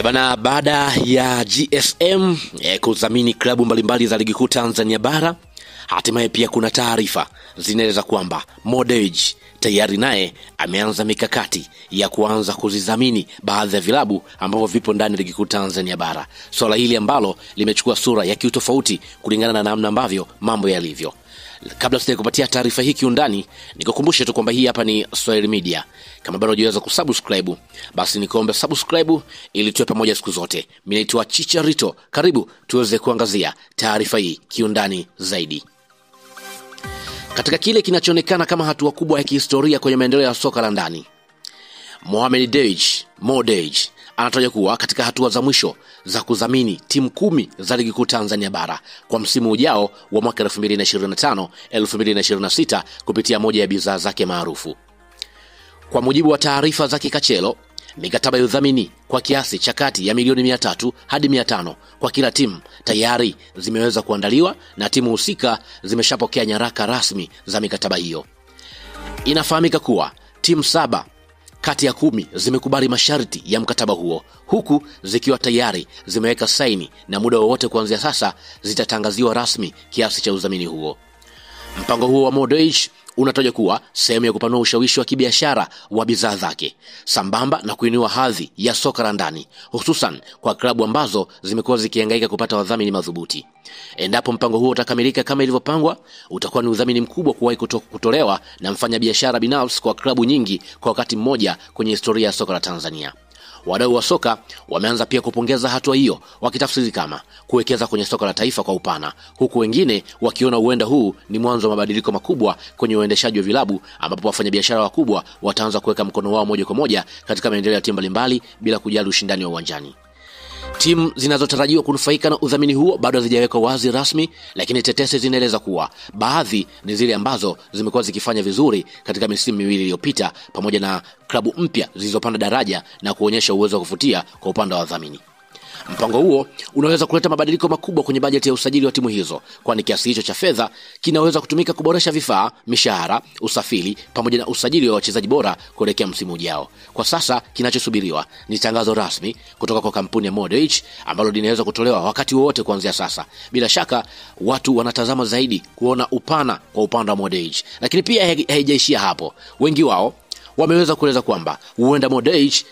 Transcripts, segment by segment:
Bana, baada ya GSM kudhamini klabu mbalimbali za ligi kuu Tanzania bara, hatimaye pia kuna taarifa zinaeleza kwamba Mo Dewji tayari naye ameanza mikakati ya kuanza kuzidhamini baadhi ya vilabu ambavyo vipo ndani ya ligi kuu Tanzania bara. Swala hili ambalo limechukua sura ya kiutofauti kulingana na namna ambavyo mambo yalivyo. Kabla sijakupatia taarifa hii kiundani, nikukumbushe tu kwamba hii hapa ni Swahili Media. Kama bado hujaweza kusubscribe, basi nikuombe subscribe ili tuwe pamoja siku zote. Mimi naitwa Chicharito. Karibu tuweze kuangazia taarifa hii kiundani zaidi. Katika kile kinachoonekana kama hatua kubwa ya kihistoria kwenye maendeleo ya soka la ndani, Mo Dewji anatajwa kuwa katika hatua za mwisho za kudhamini timu 10 za ligi kuu Tanzania bara kwa msimu ujao wa mwaka 2025-2026 kupitia moja ya bidhaa zake maarufu. Kwa mujibu wa taarifa za Kikachelo, mikataba ya udhamini kwa kiasi cha kati ya milioni 300 hadi 500 kwa kila timu tayari zimeweza kuandaliwa na timu husika zimeshapokea nyaraka rasmi za mikataba hiyo. Inafahamika kuwa timu 7 kati ya 10 zimekubali masharti ya mkataba huo, huku zikiwa tayari zimeweka saini na muda wowote kuanzia sasa zitatangaziwa rasmi kiasi cha udhamini huo. Mpango huo wa Mo Dewji unatajwa kuwa sehemu ya kupanua ushawishi wa kibiashara wa bidhaa zake, sambamba na kuinua hadhi ya soka la ndani, hususan kwa klabu ambazo zimekuwa zikihangaika kupata wadhamini madhubuti. Endapo mpango huo utakamilika kama ilivyopangwa, utakuwa ni udhamini mkubwa kuwahi kutolewa na mfanyabiashara binafsi kwa klabu nyingi kwa wakati mmoja kwenye historia ya soka la Tanzania. Wadau wa soka wameanza pia kupongeza hatua hiyo, wakitafsiri kama kuwekeza kwenye soka la taifa kwa upana, huku wengine wakiona huenda huu ni mwanzo wa mabadiliko makubwa kwenye uendeshaji wa vilabu, ambapo wafanyabiashara wakubwa wataanza kuweka mkono wao moja kwa moja katika maendeleo ya timu mbalimbali bila kujali ushindani wa uwanjani. Timu zinazotarajiwa kunufaika na udhamini huo bado hazijawekwa wazi rasmi, lakini tetesi zinaeleza kuwa baadhi ni zile ambazo zimekuwa zikifanya vizuri katika misimu miwili iliyopita, pamoja na klabu mpya zilizopanda daraja na kuonyesha uwezo wa kuvutia kwa upande wa wadhamini. Mpango huo unaweza kuleta mabadiliko makubwa kwenye bajeti ya usajili wa timu hizo, kwani kiasi hicho cha fedha kinaweza kutumika kuboresha vifaa, mishahara, usafiri pamoja na usajili wa wachezaji bora kuelekea msimu ujao. Kwa sasa kinachosubiriwa ni tangazo rasmi kutoka kwa kampuni ya Mo Dewji ambalo linaweza kutolewa wakati wowote kuanzia sasa. Bila shaka watu wanatazama zaidi kuona upana kwa upande wa Mo Dewji, lakini pia haijaishia hapo. Wengi wao wameweza kueleza kwamba huenda Mo Dewji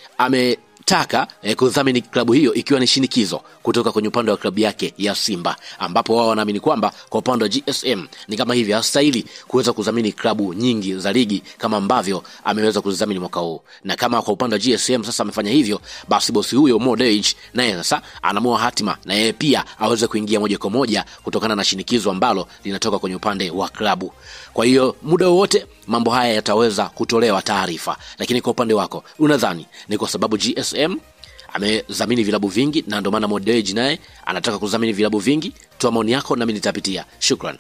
taka kudhamini klabu hiyo ikiwa ni shinikizo kutoka kwenye upande wa klabu yake ya Simba, ambapo wao wanaamini kwamba kwa upande wa GSM ni kama hivi hastahili kuweza kudhamini klabu nyingi za ligi kama ambavyo ameweza kudhamini mwaka huu. Na kama kwa upande wa GSM sasa amefanya hivyo, basi bosi huyo Mo Dewji naye sasa anaamua hatima na yeye pia aweze kuingia moja kwa moja kutokana na shinikizo ambalo linatoka kwenye upande wa klabu. Kwa hiyo muda wote mambo haya yataweza kutolewa taarifa. Lakini kwa upande wako unadhani ni kwa sababu GSM amedhamini vilabu vingi na ndio maana Mo Dewji naye anataka kudhamini vilabu vingi? Toa maoni yako na mimi nitapitia. Shukran.